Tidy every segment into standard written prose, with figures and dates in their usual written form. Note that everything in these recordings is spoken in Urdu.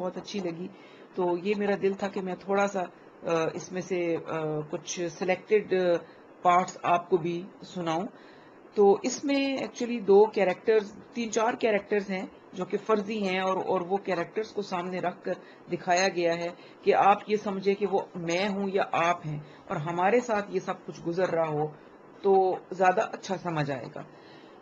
بہت اچھی لگی. تو یہ میرا دل تھا کہ میں تھوڑا سا اس میں سے کچھ سلیکٹڈ پارٹس آپ کو بھی سناؤں. تو اس میں ایکچولی تین چار کیریکٹرز ہیں جو کہ فرضی ہیں، اور وہ کیریکٹرز کو سامنے رکھ کر دکھایا گیا ہے کہ آپ یہ سمجھے کہ وہ میں ہوں یا آپ ہیں، اور ہمارے ساتھ یہ سب کچھ گزر رہا ہو تو زیادہ اچھا سمجھ آئے گا.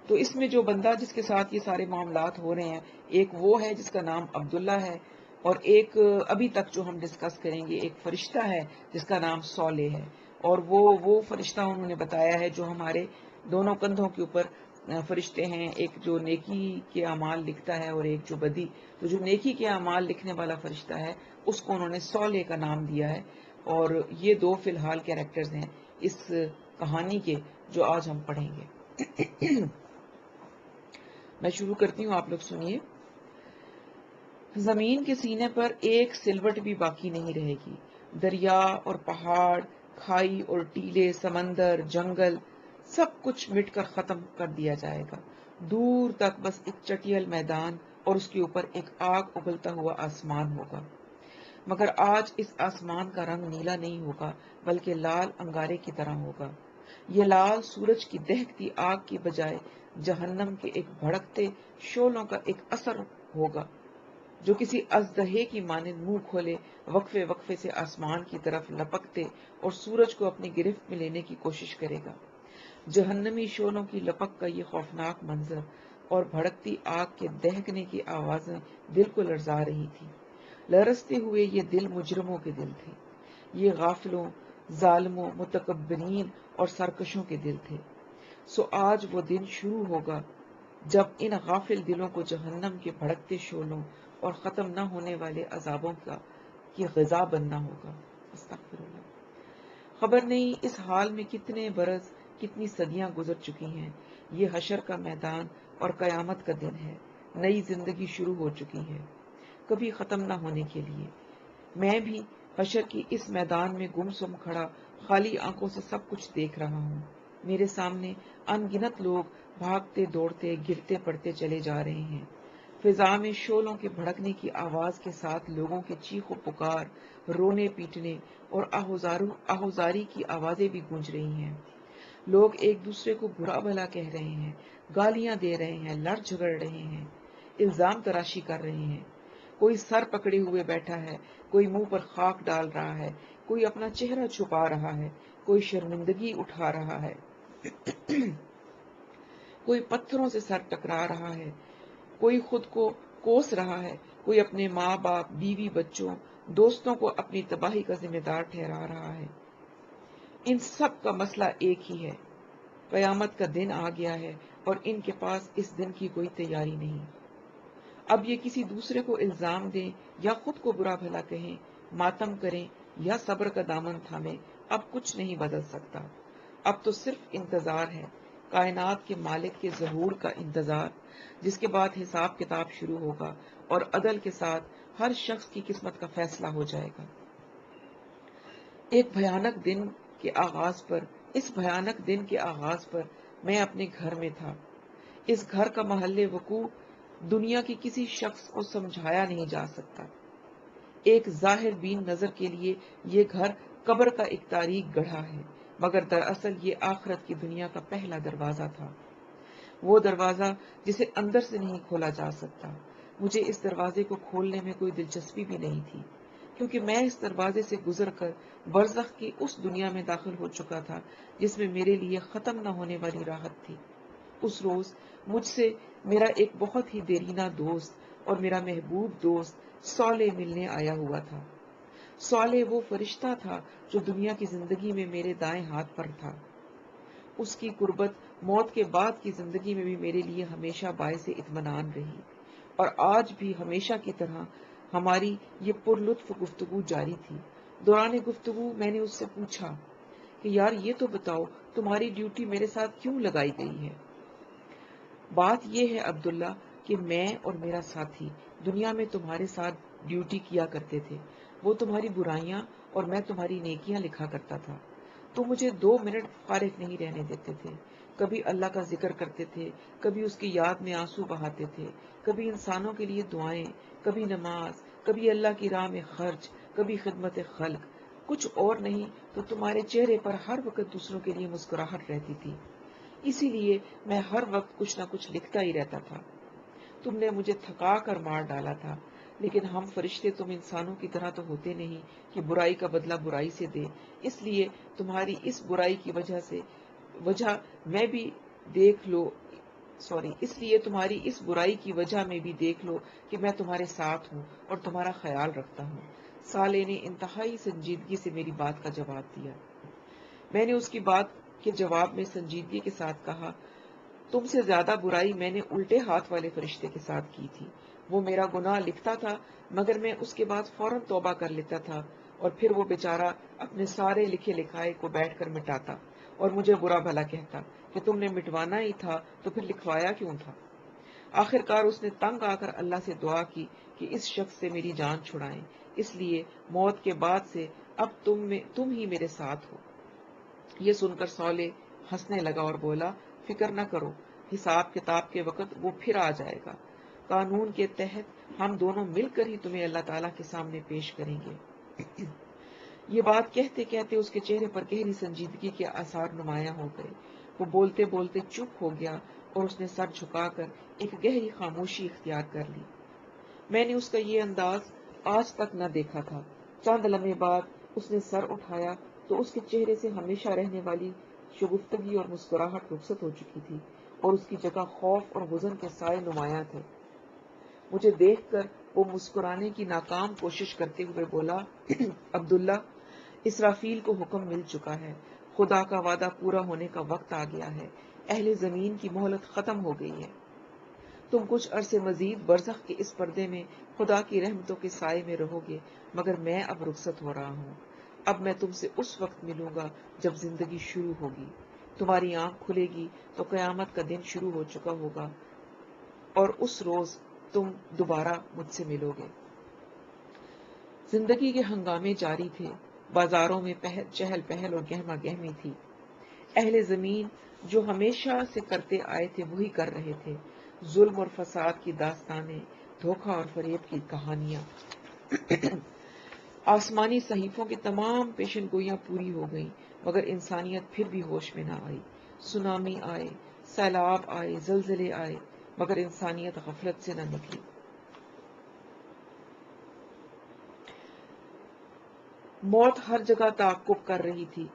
تو اس میں جو بندہ جس کے ساتھ یہ سارے معاملات ہو رہے ہیں، ایک وہ ہے جس کا نام عبداللہ ہے، اور ایک ابھی تک جو ہم ڈسکس کریں گے ایک فرشتہ ہے جس کا نام صالح ہے. اور وہ فرشتہ انہوں نے بتایا ہے جو ہمارے دونوں کندھوں کے اوپر فرشتے ہیں، ایک جو نیکی کے اعمال لکھتا ہے اور ایک جو بدی. تو جو نیکی کے اعمال لکھنے والا فرشتہ ہے اس کو انہوں نے صالح کا نام دیا ہے. اور یہ دو فی الحال کیریکٹرز ہیں اس کہانی کے جو آج ہم پڑھیں گے. میں شروع کرتی ہوں، آپ لوگ سنیے. زمین کے سینے پر ایک سلوٹ بھی باقی نہیں رہے گی. دریا اور پہاڑ، کھائی اور ٹیلے، سمندر، جنگل، سب کچھ مٹ کر ختم کر دیا جائے گا. دور تک بس ایک چٹیل میدان اور اس کے اوپر ایک آگ اگلتا ہوا آسمان ہوگا. مگر آج اس آسمان کا رنگ نیلا نہیں ہوگا بلکہ لال انگارے کی طرح ہوگا. یہ لال سورج کی دہکتی آگ کی بجائے جہنم کے ایک بھڑکتے شعلوں کا ایک اثر ہوگا جو کسی اژدہے کی مانند منہ کھولے وقفے وقفے سے آسمان کی طرف لپکتے اور سورج کو اپنی گرفت میں لینے کی کوشش کرے گا. جہنمی شعلوں کی لپک کا یہ خوفناک منظر اور بھڑکتی آگ کے دہکنے کی آوازیں دل کو لرزا رہی تھی. لرزتے ہوئے یہ دل مجرموں کے دل تھے. یہ غافلوں، ظالموں، متکبرین اور سرکشوں کے دل تھے. سو آج وہ دن شروع ہوگا جب ان غافل دلوں کو جہنم کے بھڑکتے شعلوں اور ختم نہ ہونے والے عذابوں کی غذا بننا ہوگا. استغفر اللہ. خبر نہیں اس حال میں کتنے برس، کتنی صدیاں گزر چکی ہیں. یہ حشر کا میدان اور قیامت کا دن ہے. نئی زندگی شروع ہو چکی ہے، کبھی ختم نہ ہونے کے لیے. میں بھی حشر کی اس میدان میں گمسم کھڑا خالی آنکھوں سے سب کچھ دیکھ رہا ہوں. میرے سامنے ان گنت لوگ بھاگتے دوڑتے گرتے پڑتے چلے جا رہے ہیں. فضا میں شعلوں کے بھڑکنے کی آواز کے ساتھ لوگوں کے چیخ و پکار، رونے پیٹنے اور آہوزاری کی آوازیں بھی گونج رہی ہیں. لوگ ایک دوسرے کو برا بھلا کہہ رہے ہیں، گالیاں دے رہے ہیں، لڑ جھگڑ رہے ہیں، الزام تراشی کر رہے ہیں. کوئی سر پکڑے ہوئے بیٹھا ہے، کوئی منہ پر خاک ڈال رہا ہے، کوئی اپنا چہرہ چھپا رہا ہے، کوئی شرمندگی اٹھا رہا ہے، کوئی پتھروں سے سر ٹکرا رہا ہے، کوئی خود کو کوس رہا ہے، کوئی اپنے ماں باپ، بیوی، بچوں، دوستوں کو اپنی تباہی کا ذمہ دار ٹھہرا رہا ہے. ان سب کا مسئلہ ایک ہی ہے. قیامت کا دن آ گیا ہے اور ان کے پاس اس دن کی کوئی تیاری نہیں. اب یہ کسی دوسرے کو الزام دیں یا خود کو برا بھلا کہیں، ماتم کریں یا صبر کا دامن تھامیں، اب کچھ نہیں بدل سکتا. اب تو صرف انتظار ہے، کائنات کے مالک کے ظہور کا انتظار، جس کے بعد حساب کتاب شروع ہوگا اور عدل کے ساتھ ہر شخص کی قسمت کا فیصلہ ہو جائے گا. اس بھیانک دن کے آغاز پر میں اپنے گھر میں تھا. اس گھر کا محل وقوع دنیا کی کسی شخص کو سمجھایا نہیں جا سکتا. ایک ظاہر بین نظر کے لیے یہ گھر قبر کا ایک تاریک گڑھا ہے، مگر دراصل یہ آخرت کی دنیا کا پہلا دروازہ تھا. وہ دروازہ جسے اندر سے نہیں کھولا جا سکتا. مجھے اس دروازے کو کھولنے میں کوئی دلچسپی بھی نہیں تھی، کیونکہ میں اس دروازے سے گزر کر برزخ کی اس دنیا میں داخل ہو چکا تھا جس میں میرے لیے ختم نہ ہونے والی راحت تھی. اس روز مجھ سے میرا ایک بہت ہی دیرینہ دوست اور میرا محبوب دوست صالح ملنے آیا ہوا تھا. صالح وہ فرشتہ تھا جو دنیا کی زندگی میں میرے دائیں ہاتھ پر تھا. اس کی قربت موت کے بعد کی زندگی میں بھی میرے لیے ہمیشہ باعث اطمینان رہی، اور آج بھی ہمیشہ کی طرح ہماری یہ پرلطف گفتگو جاری تھی. دوران گفتگو میں نے اس سے پوچھا کہ یار یہ تو بتاؤ تمہاری ڈیوٹی میرے ساتھ کیوں لگائی گئی ہے؟ بات یہ ہے عبداللہ کہ میں اور میرا ساتھی دنیا میں تمہارے ساتھ ڈیوٹی کیا کرتے تھے. وہ تمہاری برائیاں اور میں تمہاری نیکیاں لکھا کرتا تھا. تم مجھے 2 منٹ فارغ نہیں رہنے دیتے تھے. کبھی اللہ کا ذکر کرتے تھے، کبھی اس کی یاد میں آنسو بہاتے تھے، کبھی انسانوں کے لیے دعائیں، کبھی نماز، کبھی اللہ کی راہ میں خرچ، کبھی خدمت خلق، کچھ اور نہیں تو تمہارے چہرے پر ہر وقت دوسروں کے لیے مسکراہٹ رہتی تھی، اسی لیے میں ہر وقت کچھ نہ کچھ لکھتا ہی رہتا تھا۔ تم نے مجھے تھکا کر مار ڈالا تھا، لیکن ہم فرشتے تم انسانوں کی طرح تو ہوتے نہیں کہ برائی کا بدلہ برائی سے دے، اس لیے تمہاری اس برائی کی وجہ میں بھی دیکھ لو اس لیے تمہاری اس برائی کی وجہ میں بھی دیکھ لو کہ میں تمہارے ساتھ ہوں اور تمہارا خیال رکھتا ہوں۔ صالح نے انتہائی سنجیدگی سے میری بات کا جواب دیا۔ میں نے اس کی بات کے جواب میں سنجیدگی کے ساتھ کہا، تم سے زیادہ برائی میں نے الٹے ہاتھ والے فرشتے کے ساتھ کی تھی۔ وہ میرا گناہ لکھتا تھا، مگر میں اس کے بعد فوراً توبہ کر لیتا تھا، اور پھر وہ بیچارہ اپنے سارے لکھے لکھائے کو بیٹھ کر مٹاتا اور مجھے برا بھلا کہتا کہ تم نے مٹوانا ہی تھا تو پھر لکھوایا کیوں تھا۔ آخر کار اس نے تنگ آ کر اللہ سے دعا کی کہ اس شخص سے میری جان چھڑائیں، اس لیے موت کے بعد سے اب تم ہی میرے ساتھ ہو۔ یہ سن کر صالح ہنسنے لگا اور بولا، فکر نہ کرو، حساب کتاب کے وقت وہ پھر آ جائے گا۔ قانون کے تحت ہم دونوں مل کر ہی تمہیں اللہ تعالیٰ کے سامنے پیش کریں گے۔ یہ بات کہتے کہتے اس کے چہرے پر گہری سنجیدگی کے آثار نمایاں ہو گئے۔ وہ بولتے بولتے چپ ہو گیا اور اس نے سر جھکا کر ایک گہری خاموشی اختیار کر لی۔ میں نے اس کا یہ انداز آج تک نہ دیکھا تھا۔ چند لمحے بعد اس نے سر اٹھایا تو اس کے چہرے سے ہمیشہ رہنے والی شگفتگی اور مسکراہٹ رخصت ہو چکی تھی، اور اس کی جگہ خوف اور حزن کے سائے نمایاں تھے۔ مجھے دیکھ کر وہ مسکرانے کی ناکام کوشش کرتے ہوئے بولا، عبداللہ، اسرافیل کو حکم مل چکا ہے، خدا کا وعدہ پورا ہونے کا وقت آ گیا ہے، اہل زمین کی مہلت ختم ہو گئی ہے، تم کچھ عرصے مزید برزخ کے اس پردے میں خدا کی رحمتوں کے سائے میں رہو گے، مگر میں اب رخصت ہو رہا ہوں۔ اب میں تم سے اس وقت ملوں گا جب زندگی شروع ہوگی، تمہاری آنکھ کھلے گی تو قیامت کا دن شروع ہو چکا ہوگا، اور اس روز تم دوبارہ مجھ سے ملو گے۔ زندگی کے ہنگامے جاری تھے، بازاروں میں چہل پہل اور گہما گہمی تھی۔ اہل زمین جو ہمیشہ سے کرتے آئے تھے وہی کر رہے تھے، ظلم اور فساد کی داستانیں، دھوکہ اور فریب کی کہانیاں۔ آسمانی صحیفوں کی تمام پیشن گوئیاں پوری ہو گئیں، مگر انسانیت پھر بھی ہوش میں نہ آئی۔ سونامی آئے، سیلاب آئے، زلزلے آئے، مگر انسانیت غفلت سے نہ نکلی۔ موت ہر جگہ تعاقب کر رہی تھی،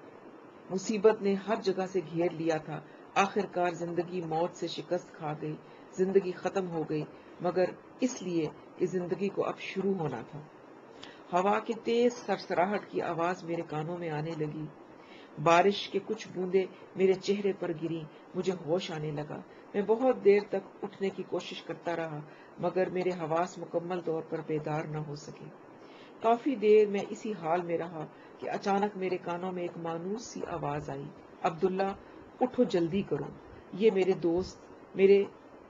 مصیبت نے ہر جگہ سے گھیر لیا تھا۔ آخر کار زندگی موت سے شکست کھا گئی، زندگی ختم ہو گئی، مگر اس لیے کہ زندگی کو اب شروع ہونا تھا۔ ہوا کی تیز سرسراہٹ کی آواز میرے کانوں میں آنے لگی، بارش کے کچھ بوندیں میرے چہرے پر گریں، مجھے ہوش آنے لگا۔ میں بہت دیر تک اٹھنے کی کوشش کرتا رہا، مگر میرے حواس مکمل طور پر بیدار نہ ہو سکے۔ کافی دیر میں اسی حال میں رہا کہ اچانک میرے کانوں میں ایک مانوس سی آواز آئی، عبداللہ، اٹھو، جلدی کرو۔ یہ میرے دوست، میرے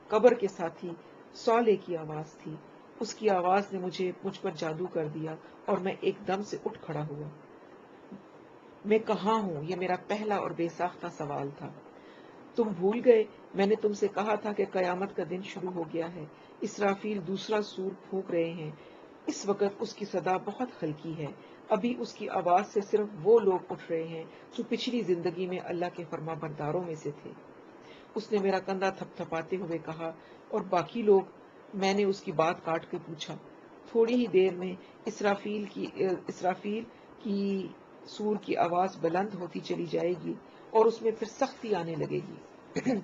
قبر کے ساتھی صالح کی آواز تھی۔ اس کی آواز نے مجھ پر جادو کر دیا اور میں ایک دم سے اٹھ کھڑا ہوا۔ میں کہاں ہوں؟ یہ میرا پہلا اور بے ساختہ سوال تھا۔ تم بھول گئے میں نے تم سے کہا تھا کہ قیامت کا دن شروع ہو گیا ہے، اسرافیل دوسرا سور پھونک رہے ہیں۔ اس وقت اس کی صدا بہت ہلکی ہے، ابھی اس کی آواز سے صرف وہ لوگ اٹھ رہے ہیں جو پچھلی زندگی میں اللہ کے فرما برداروں میں سے تھے۔ اس نے میرا کندھا تھپ تھپاتے ہوئے کہا، اور باقی لوگ؟ میں نے اس کی بات کاٹ کے پوچھا۔ تھوڑی ہی دیر میں اسرافیل کی سور کی آواز بلند ہوتی چلی جائے گی اور اس میں پھر سختی آنے لگے گی۔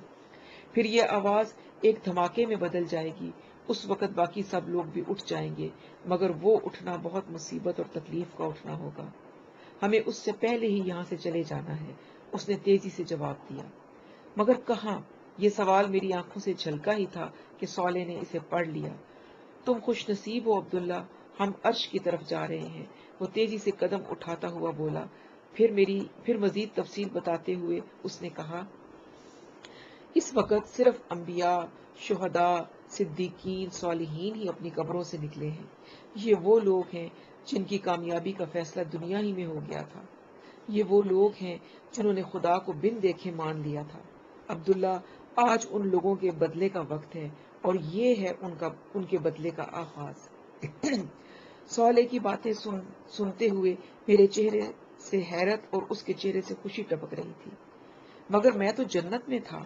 پھر یہ آواز ایک دھماکے میں بدل جائے گی، اس وقت باقی سب لوگ بھی اٹھ جائیں گے، مگر وہ اٹھنا بہت مصیبت اور تکلیف کا اٹھنا ہوگا۔ ہمیں اس سے پہلے ہی یہاں سے چلے جانا ہے، اس نے تیزی سے جواب دیا۔ مگر کہاں؟ یہ سوال میری آنکھوں سے جھلکا ہی تھا کہ صالح نے اسے پڑھ لیا۔ تم خوش نصیب ہو عبداللہ، ہم عرش کی طرف جا رہے ہیں، وہ تیزی سے قدم اٹھاتا ہوا بولا۔ پھر مزید تفصیل بتاتے ہوئے اس نے کہا، اس وقت صرف انبیاء، شہداء، صدیقین، صالحین ہی اپنی قبروں سے نکلے ہیں۔ یہ وہ لوگ ہیں جن کی کامیابی کا فیصلہ دنیا ہی میں ہو گیا تھا۔ یہ وہ لوگ ہیں جنہوں نے خدا کو بن دیکھے مان لیا تھا۔ عبداللہ، آج ان لوگوں کے بدلے کا وقت ہے، اور یہ ہے ان کے بدلے کا آغاز۔ صالح کی باتیں سنتے ہوئے میرے چہرے سے حیرت اور اس کے چہرے سے خوشی ٹپک رہی تھی، مگر میں تو جنت میں تھا۔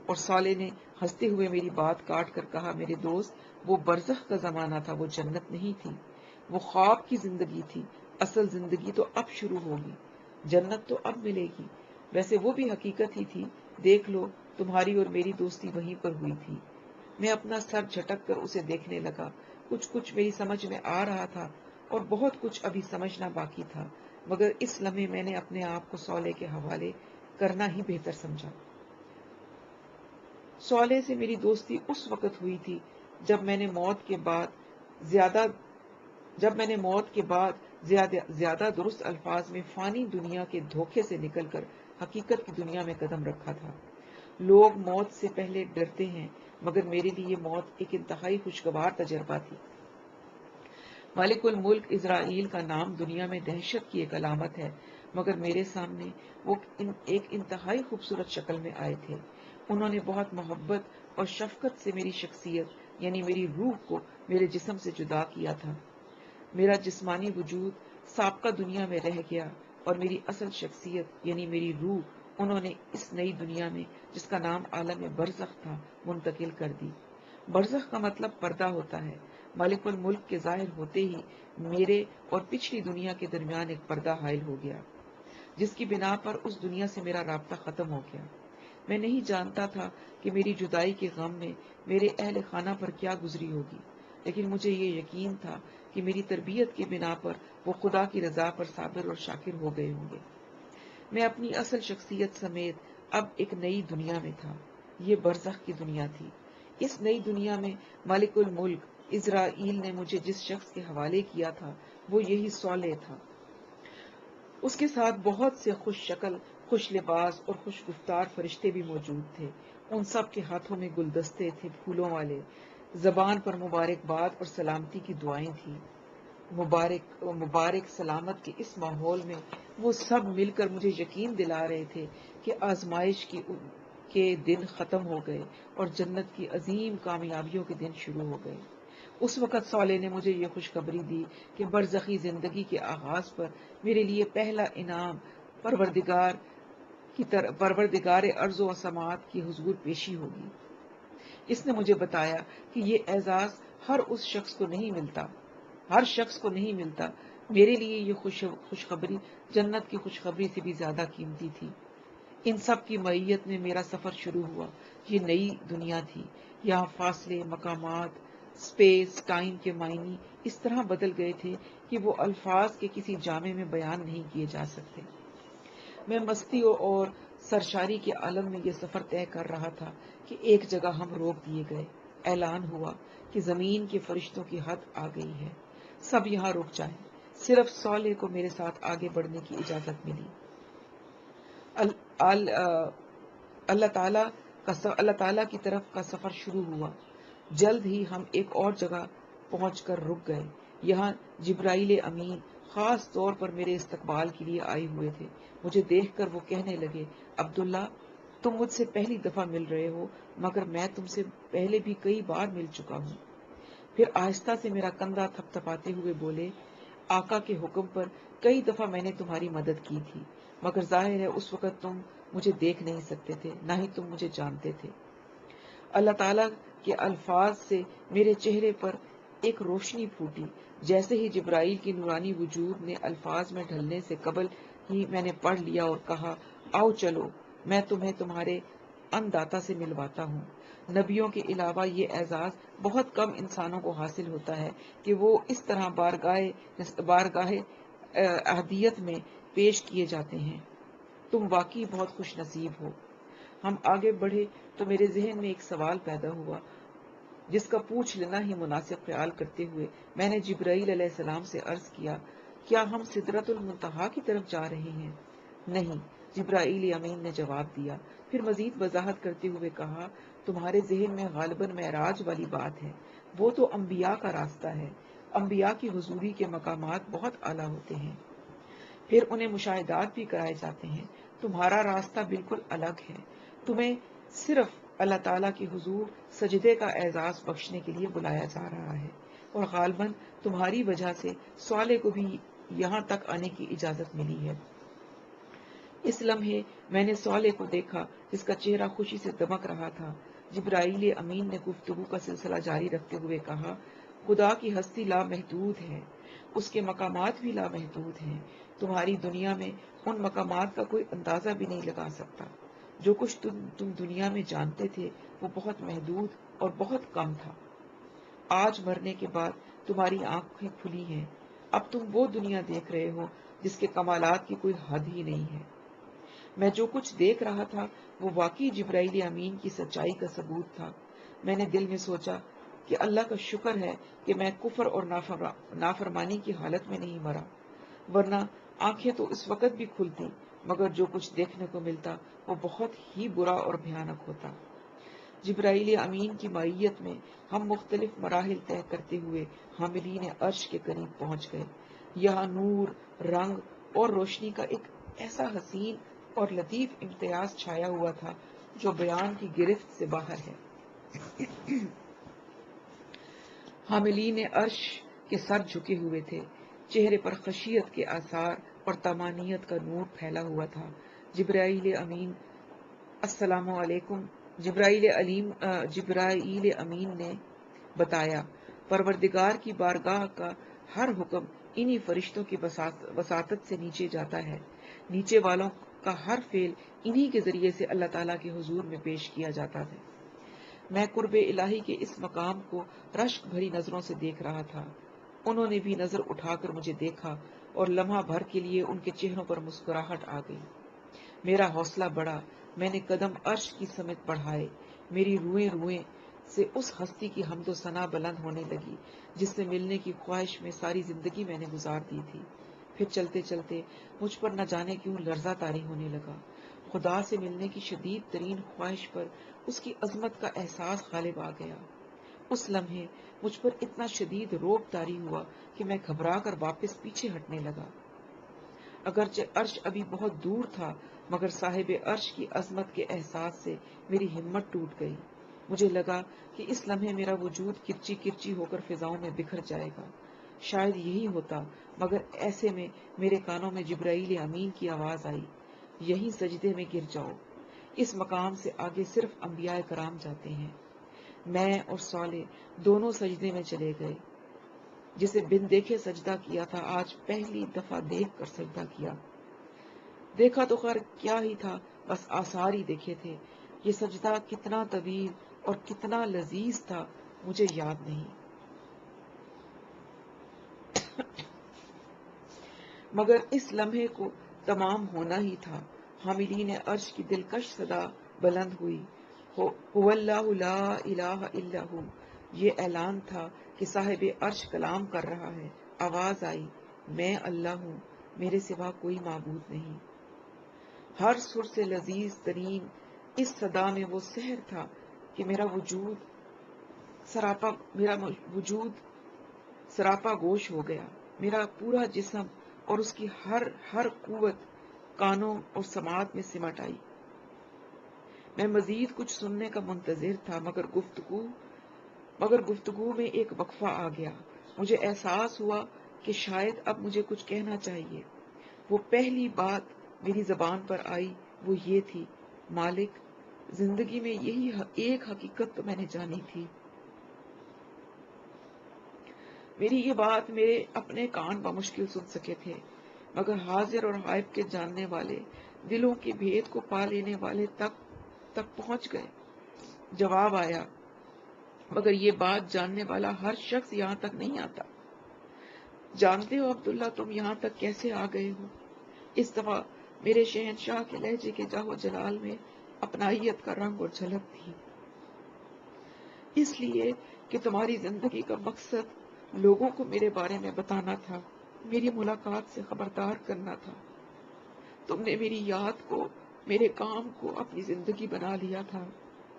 اور صالح نے ہنستے ہوئے میری بات کاٹ کر کہا، میرے دوست، وہ برزخ کا زمانہ تھا، وہ جنت نہیں تھی، وہ خواب کی زندگی تھی، اصل زندگی تو اب شروع ہوگی، جنت تو اب ملے گی۔ ویسے وہ بھی حقیقت ہی تھی، دیکھ لو، تمہاری اور میری دوستی وہیں پر ہوئی تھی۔ میں اپنا سر جھٹک کر اسے دیکھنے لگا، کچھ میری سمجھ میں آ رہا تھا اور بہت کچھ ابھی سمجھنا باقی تھا، مگر اس لمحے میں نے اپنے آپ کو صالح کے حوالے کرنا ہی بہتر سمجھا۔ صالح سے میری دوستی اس وقت ہوئی تھی جب میں نے موت کے بعد زیادہ درست الفاظ میں فانی دنیا کے دھوکے سے نکل کر حقیقت کی دنیا میں قدم رکھا تھا۔ لوگ موت سے پہلے ڈرتے ہیں، مگر میرے لیے موت ایک انتہائی خوشگوار تجربہ تھی۔ مالک الملک اسرائیل کا نام دنیا میں دہشت کی ایک علامت ہے، مگر میرے سامنے وہ ایک انتہائی خوبصورت شکل میں آئے تھے۔ انہوں نے بہت محبت اور شفقت سے میری شخصیت یعنی میری روح کو میرے جسم سے جدا کیا تھا۔ میرا جسمانی وجود سابقہ دنیا میں رہ گیا اور میری اصل شخصیت یعنی میری روح انہوں نے اس نئی دنیا میں، جس کا نام عالم برزخ تھا، منتقل کر دی۔ برزخ کا مطلب پردہ ہوتا ہے۔ مالک الملک کے ظاہر ہوتے ہی میرے اور پچھلی دنیا کے درمیان ایک پردہ حائل ہو گیا، جس کی بنا پر اس دنیا سے میرا رابطہ ختم ہو گیا۔ میں نہیں جانتا تھا کہ میری جدائی کے غم میں میرے اہل خانہ پر کیا گزری ہوگی، لیکن مجھے یہ یقین تھا کہ میری تربیت کے بنا پر وہ خدا کی رضا پر صابر اور شاکر ہو گئے ہوں گے۔ میں اپنی اصل شخصیت سمیت اب ایک نئی دنیا میں تھا۔ یہ برزخ کی دنیا تھی۔ اس نئی دنیا میں مالک الملک اسرائیل نے مجھے جس شخص کے حوالے کیا تھا وہ یہی صالح تھا۔ اس کے ساتھ بہت سے خوش شکل، خوش لباس اور خوش گفتار فرشتے بھی موجود تھے۔ ان سب کے ہاتھوں میں گلدستے تھے پھولوں والے، زبان پر مبارکباد اور سلامتی کی دعائیں تھیں۔ مبارک سلامت کے اس ماحول میں وہ سب مل کر مجھے یقین دلا رہے تھے کہ آزمائش کے دن ختم ہو گئے اور جنت کی عظیم کامیابیوں کے دن شروع ہو گئے۔ اس وقت صالح نے مجھے یہ خوشخبری دی کہ برزخی زندگی کے آغاز پر میرے لیے پہلا انعام پروردگار ارض و سماوات کی حضور پیشی ہوگی۔ اس نے مجھے بتایا کہ یہ اعزاز ہر شخص کو نہیں ملتا۔ میرے لیے یہ خوشخبری جنت کی خوشخبری سے بھی زیادہ قیمتی تھی۔ ان سب کی معیت میں میرا سفر شروع ہوا۔ یہ نئی دنیا تھی۔ یہاں فاصلے، مقامات، سپیس، ٹائم کے معنی اس طرح بدل گئے تھے کہ وہ الفاظ کے کسی جامع میں بیان نہیں کیے جا سکتے۔ میں مستی اور سرشاری کے عالم میں یہ سفر طے کر رہا تھا کہ ایک جگہ ہم روک دیے گئے۔ اعلان ہوا کہ زمین کے فرشتوں کی حد آ گئی ہے، سب یہاں رک جائیں۔ صرف صالح کو میرے ساتھ آگے بڑھنے کی اجازت ملی۔ اللہ تعالیٰ کی طرف کا سفر شروع ہوا۔ جلد ہی ہم ایک اور جگہ پہنچ کر رک گئے۔ یہاں جبرائیل امین خاص طور پر میرے استقبال کے لیے آئے ہوئے تھے۔ مجھے دیکھ کر وہ کہنے لگے، عبداللہ، تم مجھ سے پہلی دفعہ مل رہے ہو، مگر میں تم سے پہلے بھی کئی بار مل چکا ہوں۔ پھر آہستہ سے میرا کندھا تھپ تھپاتے ہوئے بولے، آقا کے حکم پر کئی دفعہ میں نے تمہاری مدد کی تھی، مگر ظاہر ہے اس وقت تم مجھے دیکھ نہیں سکتے تھے، نہ ہی تم مجھے جانتے تھے۔ اللہ تعالیٰ کے الفاظ سے میرے چہرے پر ایک روشنی پھوٹی۔ جیسے ہی جبرائیل کی نورانی وجود نے الفاظ میں ڈھلنے سے قبل ہی میں نے پڑھ لیا اور کہا، آؤ چلو، میں تمہیں تمہارے انداتا سے ملواتا ہوں۔ نبیوں کے علاوہ یہ اعزاز بہت کم انسانوں کو حاصل ہوتا ہے کہ وہ اس طرح بارگاہ احدیت میں پیش کیے جاتے ہیں۔ تم واقعی بہت خوش نصیب ہو۔ ہم آگے بڑھے تو میرے ذہن میں ایک سوال پیدا ہوا جس کا پوچھ لینا ہی مناسب خیال کرتے ہوئے میں نے جبرائیل علیہ السلام سے عرض کیا، کیا ہم سدرۃ المنتہا کی طرف جا رہے ہیں؟ نہیں، جبرائیل امین نے جواب دیا۔ پھر مزید وضاحت کرتے ہوئے کہا، تمہارے ذہن میں غالباً معراج والی بات ہے، وہ تو انبیاء کا راستہ ہے۔ انبیاء کی حضوری کے مقامات بہت اعلیٰ ہوتے ہیں، پھر انہیں مشاہدات بھی کرائے جاتے ہیں۔ تمہارا راستہ بالکل الگ ہے۔ تمہیں صرف اللہ تعالیٰ کی حضور سجدے کا اعزاز بخشنے کے لیے بلایا جا رہا ہے اور غالباً تمہاری وجہ سے صالح کو بھی یہاں تک آنے کی اجازت ملی ہے۔ اس لمحے میں نے صالح کو دیکھا جس کا چہرہ خوشی سے دمک رہا تھا۔ جبرائیل امین نے گفتگو کا سلسلہ جاری رکھتے ہوئے کہا، خدا کی ہستی لامحدود ہے، اس کے مقامات بھی لامحدود ہیں۔ تمہاری دنیا میں ان مقامات کا کوئی اندازہ بھی نہیں لگا سکتا۔ جو کچھ تم دنیا میں جانتے تھے وہ بہت محدود اور بہت کم تھا۔ آج مرنے کے بعد تمہاری آنکھیں کھلی ہیں، اب تم وہ دنیا دیکھ رہے ہو جس کے کمالات کی کوئی حد ہی نہیں ہے۔ میں جو کچھ دیکھ رہا تھا وہ واقعی جبرائیل امین کی سچائی کا ثبوت تھا۔ میں نے دل میں سوچا کہ اللہ کا شکر ہے کہ میں کفر اور نافرمانی کی حالت میں نہیں مرا، ورنہ آنکھیں تو اس وقت بھی کھلتی، مگر جو کچھ دیکھنے کو ملتا وہ بہت ہی برا اور بھیانک ہوتا۔ جبرائیل امین کی معیت میں ہم مختلف مراحل طے کرتے ہوئے حاملین عرش کے قریب پہنچ گئے۔ یہاں نور، رنگ اور روشنی کا ایک ایسا حسین اور لطیف امتیاز چھایا ہوا تھا جو بیان کی گرفت سے باہر ہے۔ حاملین عرش کے سر جھکے ہوئے تھے، چہرے پر خشیت کے آثار اور طمانینت کا نور پھیلا ہوا تھا۔ جبرائیل امین السلام علیکم جبرائیل امین نے بتایا، پروردگار کی بارگاہ کا ہر حکم انہی فرشتوں کی وساطت سے نیچے جاتا ہے، نیچے والوں کا ہر فعل انہی کے ذریعے سے اللہ تعالیٰ کے حضور میں پیش کیا جاتا ہے۔ میں قرب الہی کے اس مقام کو رشک بھری نظروں سے دیکھ رہا تھا۔ انہوں نے بھی نظر اٹھا کر مجھے دیکھا اور لمحہ بھر کے لیے ان کے چہروں پر مسکراہٹ آ گئی۔ میرا حوصلہ بڑھا، میں نے قدم عرش کی سمت بڑھائے، میری روئیں سے اس ہستی کی حمد و ثنا بلند ہونے لگی جس سے ملنے کی خواہش میں ساری زندگی میں نے گزار دی تھی۔ پھر چلتے چلتے مجھ پر نہ جانے کیوں لرزہ طاری ہونے لگا۔ خدا سے ملنے کی شدید ترین خواہش پر اس کی عظمت کا احساس غالب آ گیا۔ اس لمحے مجھ پر اتنا شدید رعب طاری ہوا کہ میں گھبرا کر واپس پیچھے ہٹنے لگا۔ اگرچہ عرش ابھی بہت دور تھا، مگر صاحب عرش کی عظمت کے احساس سے میری ہمت ٹوٹ گئی۔ مجھے لگا کہ اس لمحے میرا وجود کرچی کرچی ہو کر فضاؤں میں بکھر جائے گا۔ شاید یہی ہوتا، مگر ایسے میں میرے کانوں میں جبرائیل امین کی آواز آئی، یہیں سجدے میں گر جاؤ، اس مقام سے آگے صرف انبیاء کرام جاتے ہیں۔ میں اور صالح دونوں سجدے میں چلے گئے۔ جسے بن دیکھے سجدہ کیا تھا، آج پہلی دفعہ دیکھ کر سجدہ کیا۔ دیکھا تو خیر کیا ہی تھا، بس آثار ہی دیکھے تھے۔ یہ سجدہ کتنا طویل اور کتنا لذیذ تھا مجھے یاد نہیں، مگر اس لمحے کو تمام ہونا ہی تھا۔ حاملین عرش کی دلکش صدا بلند ہوئی، هو اللہ لا الہ الا ہو۔ یہ اعلان تھا کہ صاحب عرش کلام کر رہا ہے۔ آواز آئی، میں اللہ ہوں، میرے سوا کوئی معبود نہیں۔ ہر سر سے لذیذ ترین اس صدا میں وہ سحر تھا کہ میرا وجود سراپا گوش ہو گیا۔ میرا پورا جسم اور اس کی ہر قوت کانوں اور سماعت میں سمٹ آئی۔ میں مزید کچھ سننے کا منتظر تھا، مگر گفتگو میں ایک وقفہ آ گیا۔ مجھے احساس ہوا کہ شاید اب مجھے کچھ کہنا چاہیے۔ وہ پہلی بات میری زبان پر آئی، وہ یہ تھی، مالک، زندگی میں یہی ایک حقیقت تو میں نے جانی تھی۔ میری یہ بات میرے اپنے کان بمشکل سن سکے تھے، مگر حاضر اور غائب کے جاننے والے، دلوں کے بھید کو پا لینے والے تک پہنچ گئے۔ جواب آیا، مگر یہ بات جاننے والا ہر شخص یہاں تک نہیں آتا۔ جانتے ہو عبداللہ تم یہاں تک کیسے آ گئے ہو؟ اس دفعہ میرے شہنشاہ کے لہجے کے جاہ و جلال میں اپنائیت کا رنگ اور جھلک تھی۔ اس لیے کہ تمہاری زندگی کا مقصد لوگوں کو میرے بارے میں بتانا تھا، میری ملاقات سے خبردار کرنا تھا۔ تم نے میری یاد کو، میرے کام کو اپنی زندگی بنا لیا تھا،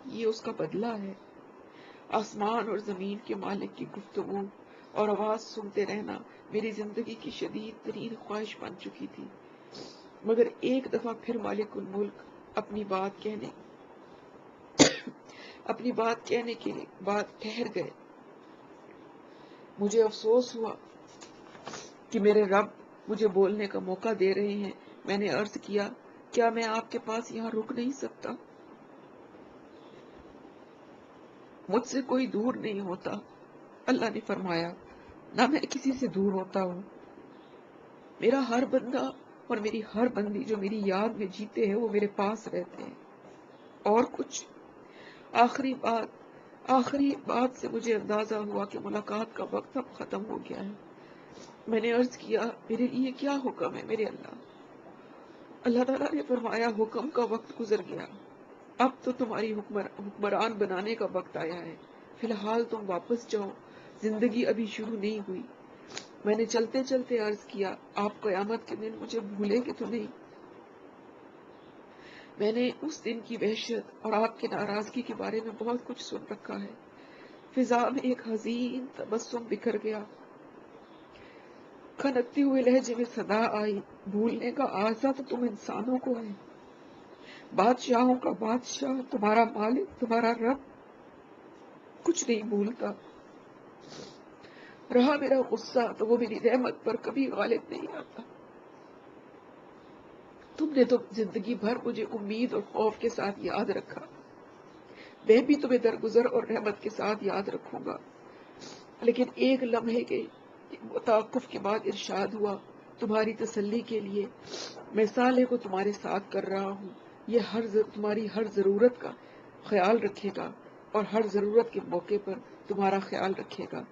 یہ اس کا بدلہ ہے۔ آسمان اور زمین کے مالک کی گفتگو اور آواز سنتے رہنا میری زندگی کی شدید ترین خواہش بن چکی تھی، مگر ایک دفعہ پھر مالک الملک اپنی بات کہنے کے بعد ٹھہر گئے۔ مجھے افسوس ہوا کہ میرے رب مجھے بولنے کا موقع دے رہے ہیں. میں نے عرض کیا کیا میں آپ کے پاس یہاں رک نہیں سکتا؟ مجھ سے کوئی دور نہیں ہوتا. اللہ نے فرمایا نہ میں کسی سے دور ہوتا ہوں. میرا ہر بندہ اور میری ہر بندی جو میری یاد میں جیتے ہیں وہ میرے پاس رہتے ہیں. اور کچھ آخری بات سے مجھے اندازہ ہوا کہ ملاقات کا وقت اب ختم ہو گیا ہے. میں نے عرض کیا میرے لیے کیا حکم ہے میرے اللہ؟ اللہ تعالیٰ نے فرمایا حکم کا وقت گزر گیا، اب تو تمہاری حکمران بنانے کا وقت آیا ہے. فی الحال تم واپس جاؤ، زندگی ابھی شروع نہیں ہوئی. میں نے چلتے چلتے عرض کیا آپ قیامت کے دن مجھے بھولیں گے تو نہیں؟ میں نے اس دن کی وحشت اور آپ کی ناراضگی کے بارے میں بہت کچھ سن رکھا ہے. فضا میں ایک حزین تبسم بکھر گیا. کھنکتے ہوئے لہجے میں صدا آئی بھولنے کا آزا تو تم انسانوں کو ہے. بادشاہوں کا بادشاہ، تمہارا مالک، تمہارا رب کچھ نہیں بھولتا. رہا میرا غصہ تو وہ میری رحمت پر کبھی غالب نہیں آتا. تم نے تو زندگی بھر مجھے امید اور خوف کے ساتھ یاد رکھا، میں بھی تمہیں درگزر اور رحمت کے ساتھ یاد رکھوں گا. لیکن ایک لمحے کے توقف کے بعد ارشاد ہوا تمہاری تسلی کے لیے میں صالح کو تمہارے ساتھ کر رہا ہوں. یہ تمہاری ہر ضرورت کا خیال رکھے گا اور ہر ضرورت کے موقع پر تمہارا خیال رکھے گا.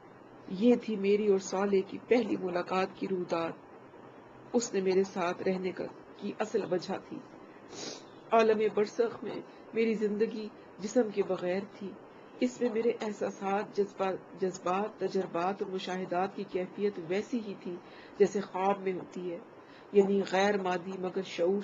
یہ تھی میری اور صالح کی پہلی ملاقات کی رویداد. اس نے میرے ساتھ رہنے کی اصل وجہ تھی. عالم برزخ میں میری زندگی جسم کے بغیر تھی. اس میں میرے احساسات، جذبات، تجربات اور مشاہدات کی کیفیت ویسی ہی تھی جیسے خواب میں ہوتی ہے، یعنی غیر مادی مگر شعور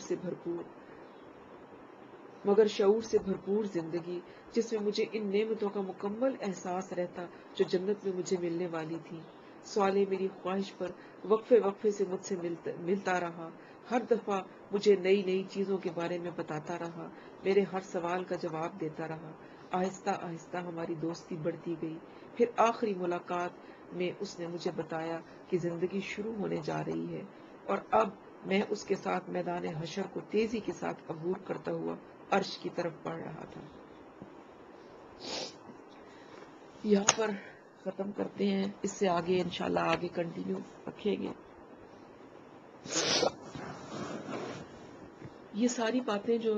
سے بھرپور زندگی جس میں مجھے ان نعمتوں کا مکمل احساس رہتا جو جنت میں مجھے ملنے والی تھی. صالح میری خواہش پر وقفے سے مجھ سے ملتا رہا، ہر دفعہ مجھے نئی نئی چیزوں کے بارے میں بتاتا رہا، میرے ہر سوال کا جواب دیتا رہا. آہستہ آہستہ ہماری دوستی بڑھتی گئی. پھر آخری ملاقات میں اس نے مجھے بتایا کہ زندگی شروع ہونے جا رہی ہے اور اب میں اس کے ساتھ میدان حشر کو تیزی کے ساتھ عبور کرتا ہوا عرش کی طرف بڑھ رہا تھا. یہاں پر ختم کرتے ہیں، اس سے آگے انشاءاللہ آگے کنٹینیو رکھیں گے. یہ ساری باتیں جو